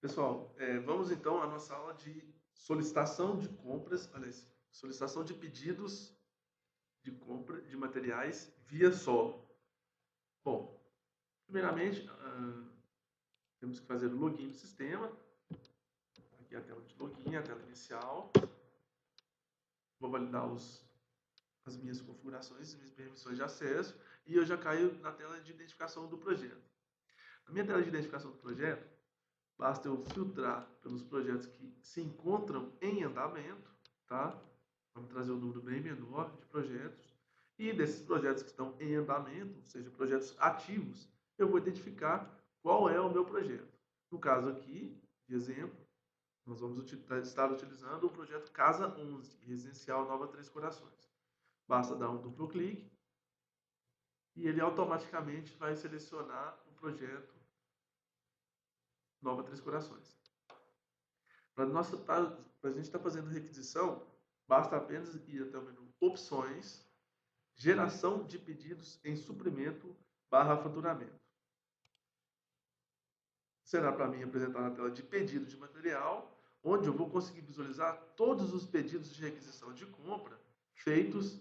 Pessoal, vamos então à nossa aula de solicitação de compras, aliás, solicitação de pedidos de compra de materiais via solo. Bom, primeiramente, temos que fazer o login do sistema. Aqui é a tela de login, a tela inicial. Vou validar as minhas configurações, as minhas permissões de acesso, e eu já caio na tela de identificação do projeto. Na minha tela de identificação do projeto, basta eu filtrar pelos projetos que se encontram em andamento, tá? Vamos trazer um número bem menor de projetos. E desses projetos que estão em andamento, ou seja, projetos ativos, eu vou identificar qual é o meu projeto. No caso aqui, de exemplo, nós vamos estar utilizando o projeto Casa 11, Residencial Nova Três Corações. Basta dar um duplo clique e ele automaticamente vai selecionar o projeto Nova Três Corações. Para a gente estar fazendo requisição, basta apenas ir até o menu Opções, Geração de pedidos em suprimento / faturamento. Será para mim apresentar na tela de pedido de material, onde eu vou conseguir visualizar todos os pedidos de requisição de compra feitos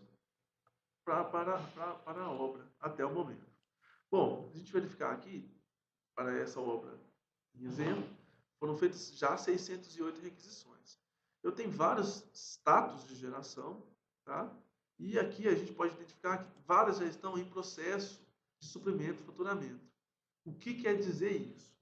para a obra até o momento. Bom, a gente verificar aqui, para essa obra em exemplo, foram feitas já 608 requisições. Eu tenho vários status de geração, tá? E aqui a gente pode identificar que várias já estão em processo de suprimento e faturamento. O que quer dizer isso?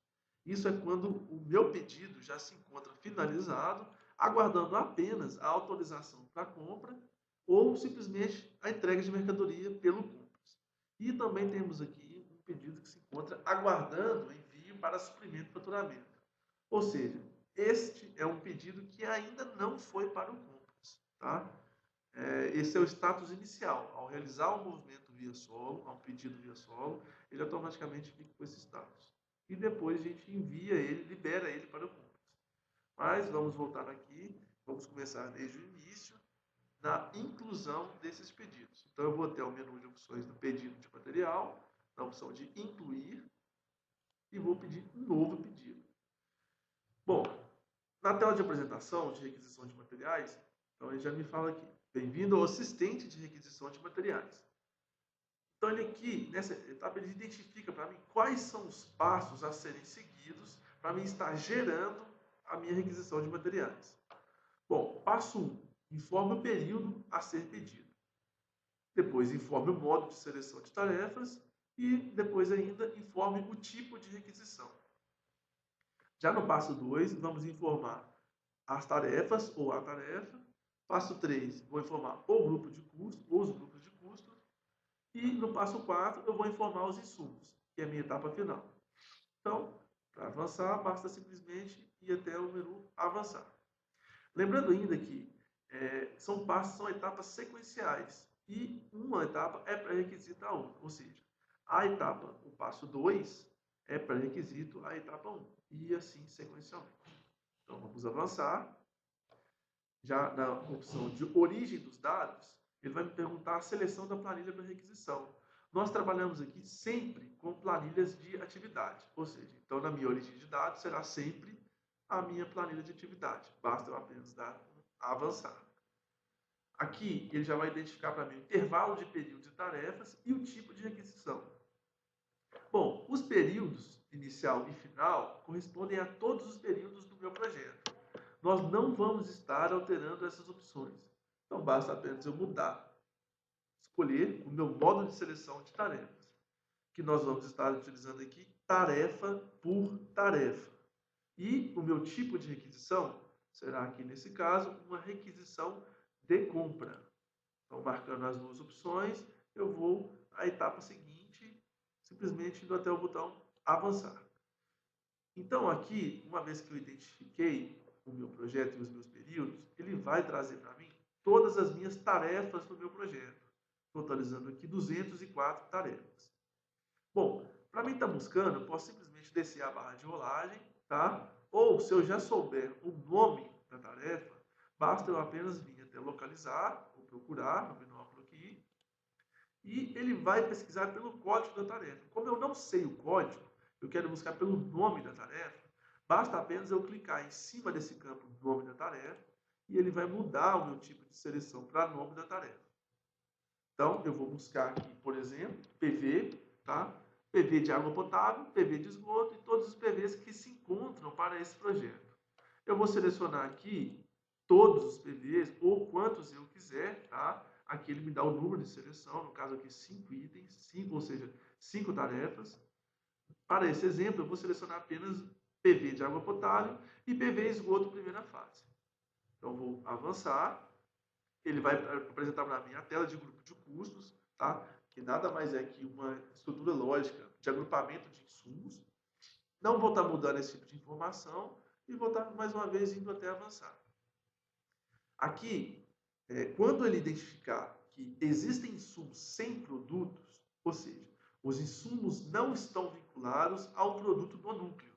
Isso é quando o meu pedido já se encontra finalizado, aguardando apenas a autorização para compra ou simplesmente a entrega de mercadoria pelo Compras. E também temos aqui um pedido que se encontra aguardando envio para suprimento e faturamento. Ou seja, este é um pedido que ainda não foi para o Compras, tá? Esse é o status inicial. Ao realizar um movimento via solo, um pedido via solo, ele automaticamente fica com esse status. E depois a gente envia ele, libera ele para o Compras. Mas vamos voltar aqui, vamos começar desde o início, na inclusão desses pedidos. Então eu vou até o menu de opções do pedido de material, na opção de incluir, e vou pedir um novo pedido. Bom, na tela de apresentação de requisição de materiais, então ele já me fala aqui, bem-vindo ao assistente de requisição de materiais. Então ele aqui, nessa etapa, ele identifica para mim quais são os passos a serem seguidos para mim estar gerando a minha requisição de materiais. Bom, passo 1, informe o período a ser pedido. Depois, informe o modo de seleção de tarefas e depois ainda informe o tipo de requisição. Já no passo 2, vamos informar as tarefas ou a tarefa. Passo 3, vou informar o grupo de custo ou os grupos de custos. E no passo 4, eu vou informar os insumos, que é a minha etapa final. Então, para avançar, basta simplesmente ir até o menu avançar. Lembrando ainda que são etapas sequenciais e uma etapa é pré-requisita a outra, ou seja, o passo 2 é pré-requisito à etapa 1 e assim sequencialmente. Então vamos avançar. Já na opção de origem dos dados, ele vai me perguntar a seleção da planilha para requisição. Nós trabalhamos aqui sempre com planilhas de atividade, ou seja, então na minha origem de dados será sempre a minha planilha de atividade. Basta eu apenas dar um avançar. Aqui ele já vai identificar para mim o intervalo de período de tarefas e o tipo de requisição. Bom, os períodos inicial e final correspondem a todos os períodos do meu projeto. Nós não vamos estar alterando essas opções. Então basta apenas eu mudar, escolher o meu modo de seleção de tarefas, que nós vamos estar utilizando aqui tarefa por tarefa. E o meu tipo de requisição será aqui, nesse caso, uma requisição de compra. Então, marcando as duas opções, eu vou à etapa seguinte, simplesmente indo até o botão avançar. Então, aqui, uma vez que eu identifiquei o meu projeto e os meus períodos, ele vai trazer para mim todas as minhas tarefas do meu projeto, totalizando aqui 204 tarefas. Bom, para mim estar buscando, eu posso simplesmente descer a barra de rolagem, tá? Ou, se eu já souber o nome da tarefa, basta eu apenas vir até localizar, ou procurar, no binóculo aqui, e ele vai pesquisar pelo código da tarefa. Como eu não sei o código, eu quero buscar pelo nome da tarefa, Basta apenas eu clicar em cima desse campo nome da tarefa e ele vai mudar o meu tipo de seleção para nome da tarefa. Então, eu vou buscar aqui, por exemplo, PV, tá? PV de água potável, PV de esgoto e todos os PVs que se encontram para esse projeto. Eu vou selecionar aqui todos os PVs ou quantos eu quiser, tá? Aqui ele me dá o número de seleção, no caso aqui 5 itens, 5, ou seja, 5 tarefas. Para esse exemplo, eu vou selecionar apenas PV de água potável e PV esgoto primeira fase. Então, vou avançar. Ele vai apresentar para mim a tela de grupo de custos, tá? Que nada mais é que uma estrutura lógica de agrupamento de insumos. Não vou estar mudando esse tipo de informação e vou estar, mais uma vez, indo até avançar. Aqui, quando ele identificar que existem insumos sem produtos, ou seja, os insumos não estão vinculados ao produto do núcleo,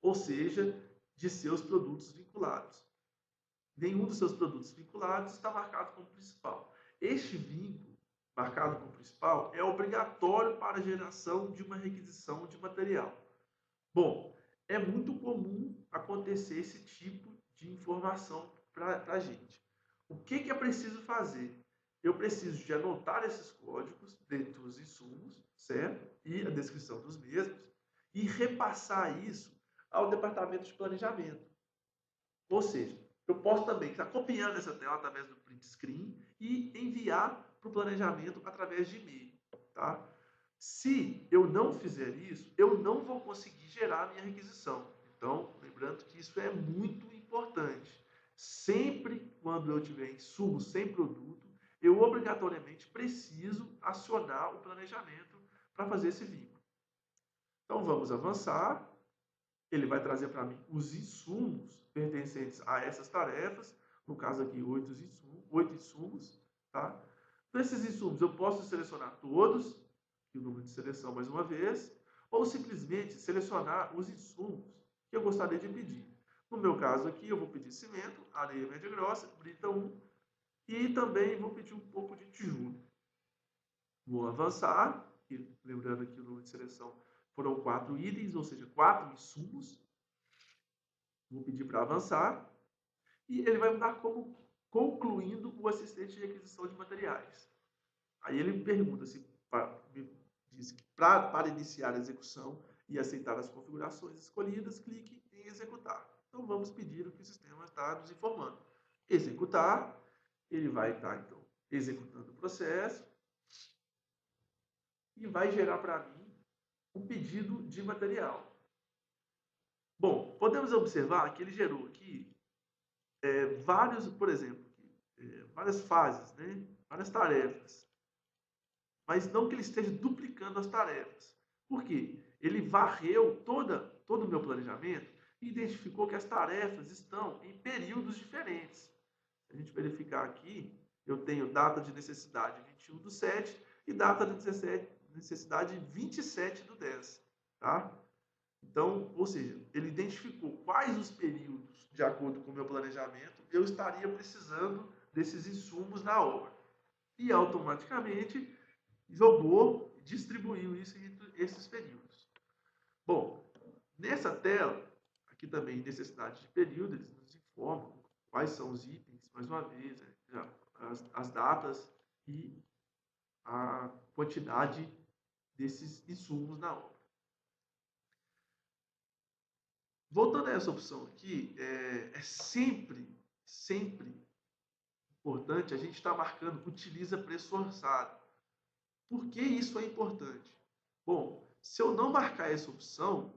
ou seja, de seus produtos vinculados. Nenhum dos seus produtos vinculados está marcado como principal. Este vínculo, marcado como principal, é obrigatório para a geração de uma requisição de material. Bom, é muito comum acontecer esse tipo de informação para a gente. O que é preciso fazer? Eu preciso de anotar esses códigos dentro dos insumos, certo? E a descrição dos mesmos, e repassar isso ao departamento de planejamento. Ou seja, eu posso também estar copiando essa tela através do print screen e enviar para o planejamento através de e-mail, tá? Se eu não fizer isso, eu não vou conseguir gerar a minha requisição. Então, lembrando que isso é muito importante. Sempre quando eu tiver insumo sem produto, eu obrigatoriamente preciso acionar o planejamento para fazer esse vínculo. Então, vamos avançar. Ele vai trazer para mim os insumos pertencentes a essas tarefas, no caso aqui, 8 insumos, tá? Desses insumos, eu posso selecionar todos, o número de seleção mais uma vez, ou simplesmente selecionar os insumos que eu gostaria de pedir. No meu caso aqui, eu vou pedir cimento, areia média grossa, brita 1, e também vou pedir um pouco de tijolo. Vou avançar, e lembrando aqui o número de seleção foram 4 itens, ou seja, 4 insumos. Vou pedir para avançar. E ele vai me dar como concluindo o assistente de requisição de materiais. Aí ele me pergunta se me diz que para iniciar a execução e aceitar as configurações escolhidas, clique em executar. Então vamos pedir o que o sistema está nos informando. Executar, ele vai estar então executando o processo e vai gerar para mim um pedido de material. Bom, podemos observar que ele gerou aqui vários, por exemplo, várias fases, né? Várias tarefas. Mas não que ele esteja duplicando as tarefas. Por quê? Ele varreu todo o meu planejamento e identificou que as tarefas estão em períodos diferentes. Se a gente verificar aqui, eu tenho data de necessidade 21/7 e data de necessidade 27/10. Tá? Então, ou seja, ele identificou quais os períodos, de acordo com o meu planejamento, eu estaria precisando desses insumos na obra. E automaticamente jogou, distribuiu isso entre esses períodos. Bom, nessa tela, aqui também necessidade de período, eles nos informam quais são os itens, mais uma vez, as datas e a quantidade desses insumos na obra. Voltando a essa opção aqui, é sempre importante a gente estar marcando utiliza preço orçado. Por que isso é importante? Bom, se eu não marcar essa opção,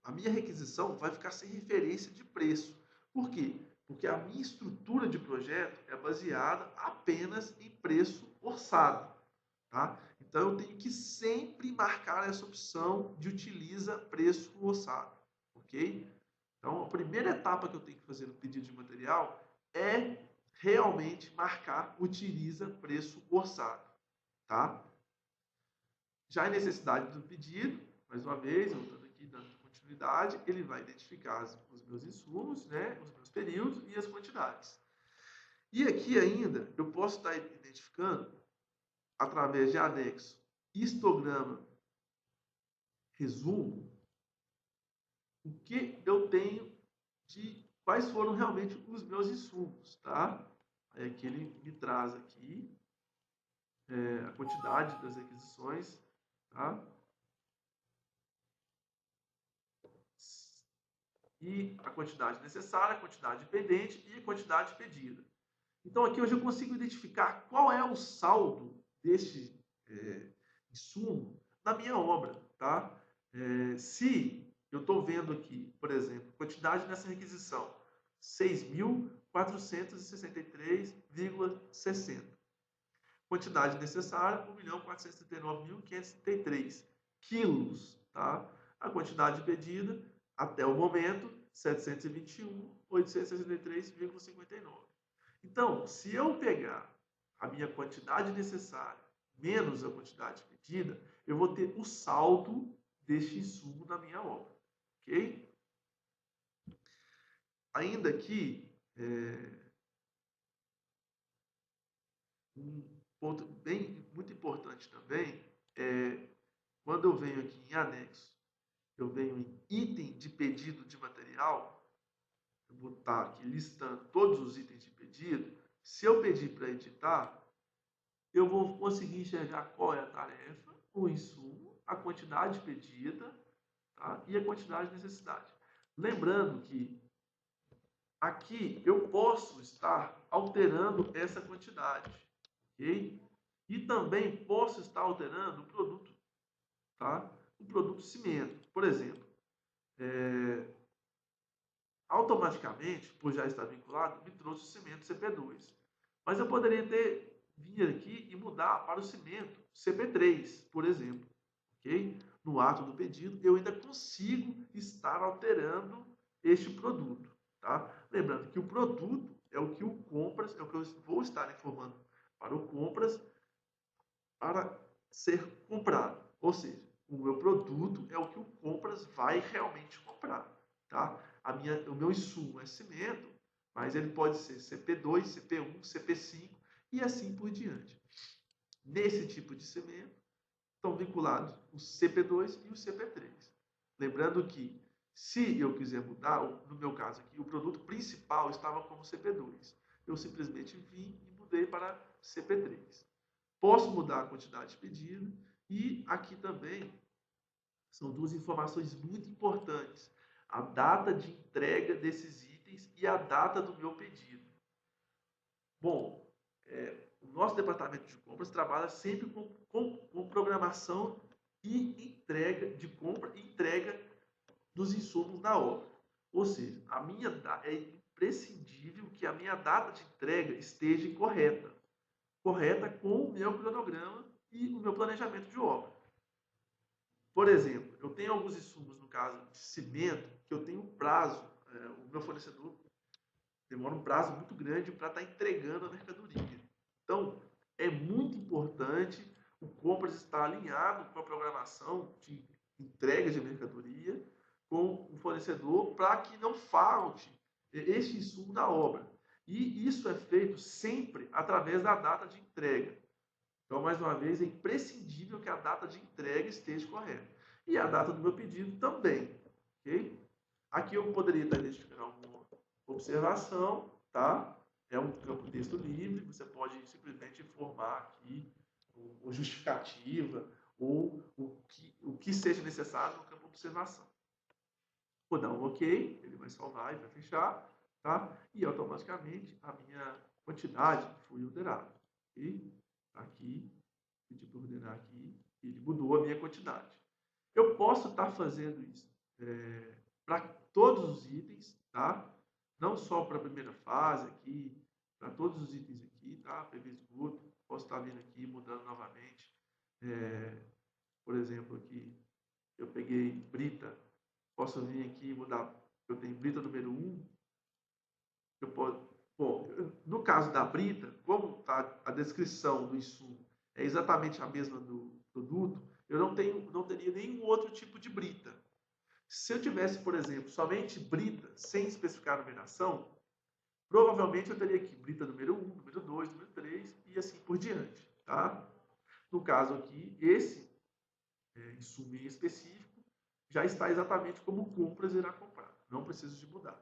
a minha requisição vai ficar sem referência de preço. Por quê? Porque a minha estrutura de projeto é baseada apenas em preço orçado. Tá? Então, eu tenho que sempre marcar essa opção de utiliza preço orçado. Ok? Então, a primeira etapa que eu tenho que fazer no pedido de material é realmente marcar utiliza preço orçado. Tá? Já a necessidade do pedido, mais uma vez, voltando aqui, dando continuidade, ele vai identificar os meus insumos, né, os meus períodos e as quantidades. E aqui ainda, eu posso estar identificando, através de anexo, histograma, resumo, o que eu tenho de quais foram realmente os meus insumos, tá? Aí aqui ele me traz aqui a quantidade das requisições, tá? E a quantidade necessária, a quantidade pendente e a quantidade pedida. Então aqui eu já consigo identificar qual é o saldo deste insumo na minha obra, tá? Se eu estou vendo aqui, por exemplo, quantidade nessa requisição, 6.463,60. Quantidade necessária, 1.439.533 quilos, tá? A quantidade pedida, até o momento, 721.863,59. Então, se eu pegar a minha quantidade necessária menos a quantidade pedida, eu vou ter o saldo deste insumo da minha obra, ok? Ainda aqui, um ponto muito importante também é quando eu venho aqui em anexo, eu venho em item de pedido de material, eu vou estar aqui listando todos os itens de pedido. Se eu pedir para editar, eu vou conseguir enxergar qual é a tarefa, o insumo, a quantidade pedida, tá? E a quantidade de necessidade. Lembrando que aqui eu posso estar alterando essa quantidade, ok? E também posso estar alterando o produto, tá? O produto cimento, por exemplo. Automaticamente, por já estar vinculado, me trouxe o cimento CP2. Mas eu poderia ter vir aqui e mudar para o cimento CP3, por exemplo, ok? No ato do pedido, eu ainda consigo estar alterando este produto, tá? Lembrando que o produto é o que o compras, é o que eu vou estar informando para o compras para ser comprado. Ou seja, o meu produto é o que o compras vai realmente comprar, tá? O meu insumo é cimento, mas ele pode ser CP2, CP1, CP5 e assim por diante. Nesse tipo de cimento, estão vinculados o CP2 e o CP3. Lembrando que, se eu quiser mudar, no meu caso aqui, o produto principal estava como CP2. Eu simplesmente vim e mudei para CP3. Posso mudar a quantidade pedida e aqui também são duas informações muito importantes. A data de entrega desses itens e a data do meu pedido. Bom, o nosso departamento de compras trabalha sempre com programação e entrega de compra e entrega dos insumos da obra. Ou seja, é imprescindível que a minha data de entrega esteja correta com o meu cronograma e o meu planejamento de obra. Por exemplo, eu tenho alguns insumos, no caso de cimento, que eu tenho um prazo, o meu fornecedor demora um prazo muito grande para estar entregando a mercadoria. Então, é muito importante o compras estar alinhado com a programação de entrega de mercadoria com o fornecedor para que não falte este insumo da obra. E isso é feito sempre através da data de entrega. Então, mais uma vez, é imprescindível que a data de entrega esteja correta. E a data do meu pedido também. Ok? Aqui eu poderia estar identificando alguma observação, tá? É um campo de texto livre, você pode simplesmente informar aqui o justificativa ou o que seja necessário no campo de observação. Vou dar um OK, ele vai salvar e vai fechar, tá? E automaticamente a minha quantidade foi ordenada. Ok? Aqui, pedi para ordenar aqui, ele mudou a minha quantidade. Eu posso estar fazendo isso para todos os itens, tá? Não só para a primeira fase aqui, para todos os itens aqui, tá? PV esgoto, posso estar vindo aqui, mudando novamente. Por exemplo, aqui, eu peguei brita, posso vir aqui e mudar, eu tenho brita número 1, eu posso... Bom, no caso da brita, como tá a descrição do insumo é exatamente a mesma do produto, eu não teria nenhum outro tipo de brita. Se eu tivesse, por exemplo, somente brita, sem especificar a numeração, provavelmente eu teria aqui brita número 1, número 2, número 3 e assim por diante, tá? No caso aqui, esse insumo em específico já está exatamente como compras irá comprar. Não preciso de mudar.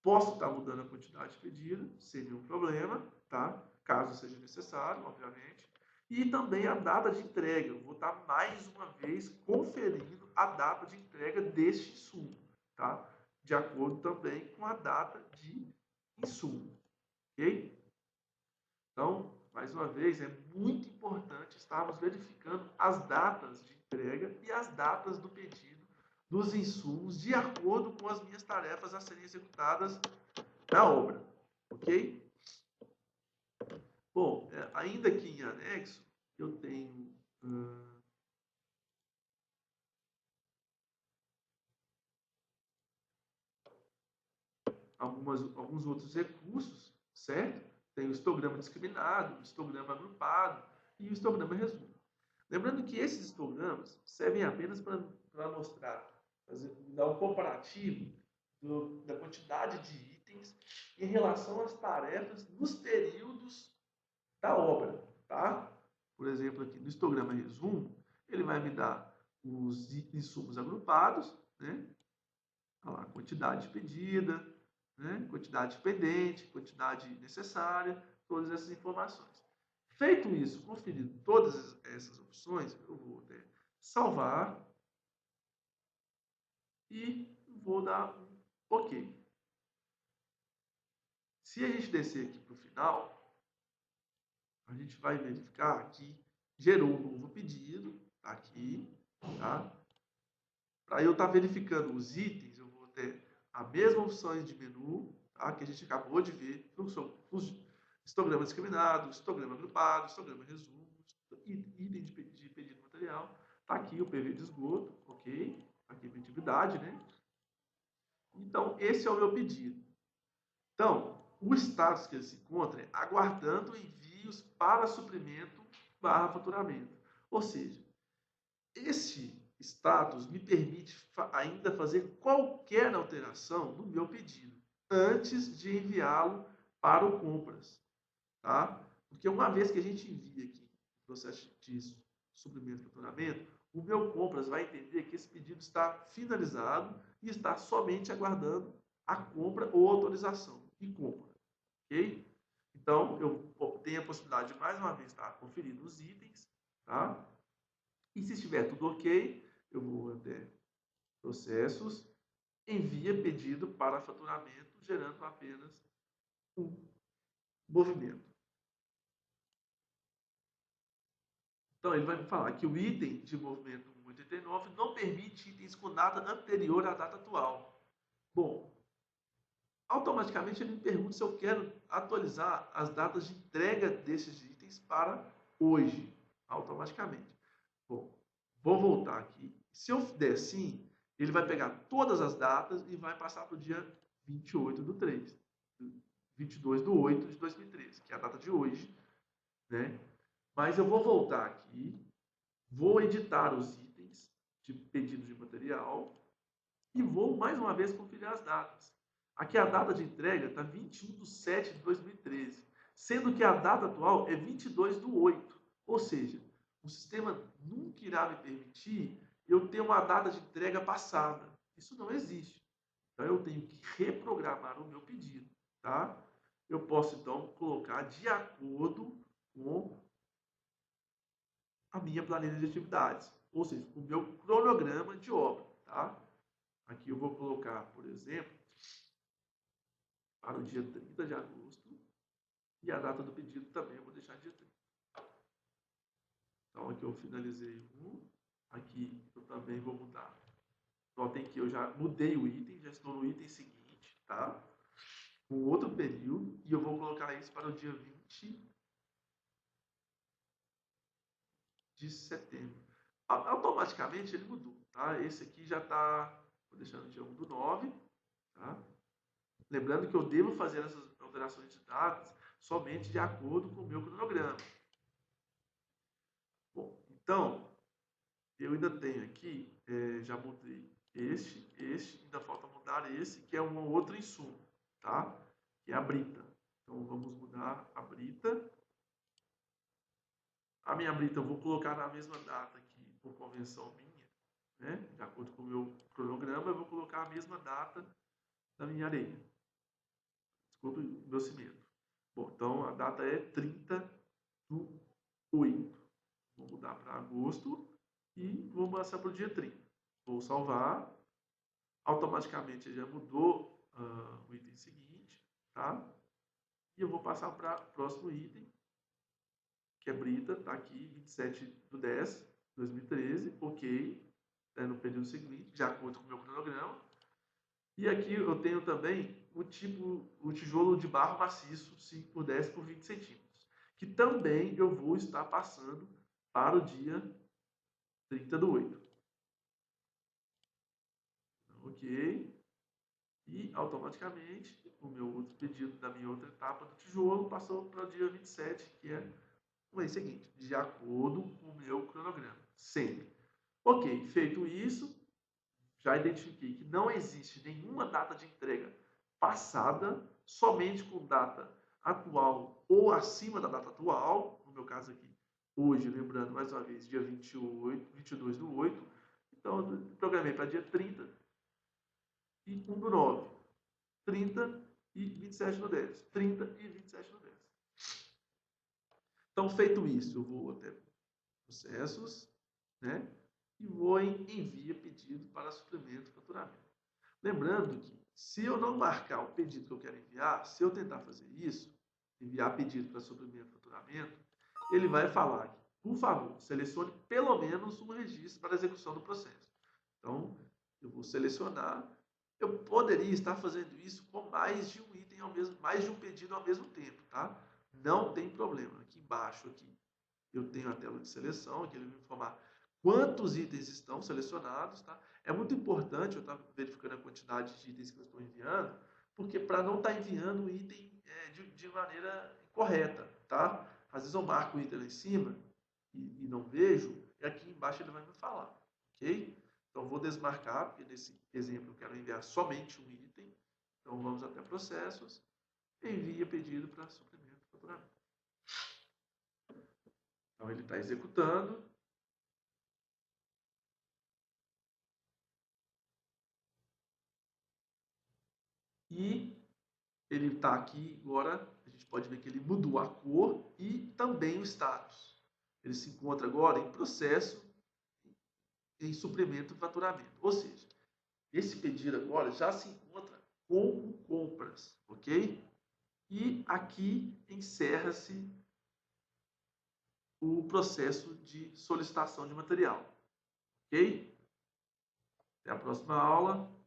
Posso estar mudando a quantidade pedida, sem nenhum problema, tá? Caso seja necessário, obviamente. E também a data de entrega. Eu vou estar mais uma vez conferindo a data de entrega deste insumo, tá? De acordo também com a data de insumo, ok? Então, mais uma vez, é muito importante estarmos verificando as datas de entrega e as datas do pedido dos insumos de acordo com as minhas tarefas a serem executadas na obra, ok? Bom, ainda aqui em anexo, eu tenho alguns outros recursos, certo? Tem o histograma discriminado, o histograma agrupado e o histograma resumo. Lembrando que esses histogramas servem apenas para mostrar, dar um comparativo da quantidade de itens em relação às tarefas nos períodos da obra, tá? Por exemplo, aqui no histograma resumo, ele vai me dar os insumos agrupados, né? Olha lá, quantidade pedida, né? Quantidade pendente, quantidade necessária, todas essas informações. Feito isso, conferido todas essas opções, eu vou salvar e vou dar um OK. Se a gente descer aqui para o final, a gente vai verificar que gerou um novo pedido, tá aqui, tá? Para eu estar verificando os itens, eu vou ter a mesma opções de menu, tá? Que a gente acabou de ver, histograma discriminado, histograma agrupado, histograma resumo, item de pedido material. Está aqui o PV de esgoto, ok? Aqui a atividade, né? Então, esse é o meu pedido. Então, o status que ele se encontra é aguardando envios para suprimento / faturamento. Ou seja, esse status me permite ainda fazer qualquer alteração no meu pedido antes de enviá-lo para o compras, tá? Porque uma vez que a gente envia aqui o processo de suprimento e faturamento, o meu compras vai entender que esse pedido está finalizado e está somente aguardando a compra ou autorização de compra, ok? Então, eu tenho a possibilidade de, mais uma vez, estar conferindo os itens, tá? E se estiver tudo ok, eu vou até processos, envia pedido para faturamento, gerando apenas um movimento. Então, ele vai me falar que o item de movimento 189 não permite itens com data anterior à data atual. Bom, automaticamente ele me pergunta se eu quero atualizar as datas de entrega desses itens para hoje, automaticamente. Bom, vou voltar aqui. Se eu der sim, ele vai pegar todas as datas e vai passar para o dia 28 do 3, 22 do 8 de 2013, que é a data de hoje, né? Mas eu vou voltar aqui, vou editar os itens de pedido de material e vou mais uma vez conferir as datas. Aqui a data de entrega está 21 de 7 de 2013, sendo que a data atual é 22 do 8. Ou seja, o sistema nunca irá me permitir eu ter uma data de entrega passada. Isso não existe. Então eu tenho que reprogramar o meu pedido, tá? Eu posso então colocar de acordo com a minha planilha de atividades, ou seja, o meu cronograma de obra, tá? Aqui eu vou colocar, por exemplo, para o dia 30 de agosto e a data do pedido também eu vou deixar dia 30. Então aqui eu finalizei um, aqui eu também vou mudar. Notem que eu já mudei o item, já estou no item seguinte, tá? Com outro período, e eu vou colocar isso para o dia 20 de setembro. Automaticamente ele mudou, tá? Esse aqui já está, vou deixar no dia 1 do 9, tá? Lembrando que eu devo fazer essas alterações de datas somente de acordo com o meu cronograma. Bom, então, eu ainda tenho aqui, já mudei este, ainda falta mudar esse, que é um outro insumo, tá? Que é a brita. Então, vamos mudar a brita. A minha brita eu vou colocar na mesma data aqui, por convenção minha, né? De acordo com o meu cronograma, eu vou colocar a mesma data da minha areia. Desculpe, o meu cimento. Bom, então a data é 30/8. Vou mudar para agosto e vou passar para o dia 30. Vou salvar. Automaticamente já mudou o item seguinte, tá? E eu vou passar para o próximo item, que é brita, tá aqui, 27/10/2013, ok, né, no período seguinte, de acordo com o meu cronograma. E aqui eu tenho também o tijolo de barro maciço, 5/10/20 centímetros, que também eu vou estar passando para o dia 30/8. Ok. E automaticamente o meu outro pedido da minha outra etapa do tijolo passou para o dia 27, que é o mês seguinte, de acordo com o meu cronograma, sempre. Ok, feito isso, já identifiquei que não existe nenhuma data de entrega passada, somente com data atual ou acima da data atual, no meu caso aqui, hoje, lembrando mais uma vez, dia 22/8, então eu programei para dia 30 e 1/9, 30 e 27/10, 30 e 27/10. Então, feito isso, eu vou até processos, né? E vou em envia pedido para suprimento e faturamento. Lembrando que, se eu não marcar o pedido que eu quero enviar, se eu tentar fazer isso, enviar pedido para suprimento e faturamento, ele vai falar que, por favor, selecione pelo menos um registro para execução do processo. Então, eu vou selecionar. Eu poderia estar fazendo isso com mais de um item mais de um pedido ao mesmo tempo, tá? Não tem problema. Aqui embaixo, aqui, eu tenho a tela de seleção, que ele vai me informar quantos itens estão selecionados, tá? É muito importante eu estar verificando a quantidade de itens que eu estou enviando, porque para não estar enviando o item de maneira incorreta, tá? Às vezes eu marco o item lá em cima e não vejo, e aqui embaixo ele vai me falar, ok? Então vou desmarcar, porque nesse exemplo eu quero enviar somente um item. Então vamos até processos, envia pedido para suprimento e faturamento. Então ele está executando. E ele está aqui agora, a gente pode ver que ele mudou a cor e também o status. Ele se encontra agora em processo, em suprimento e faturamento. Ou seja, esse pedido agora já se encontra com compras, ok? E aqui encerra-se o processo de solicitação de material, ok? Até a próxima aula.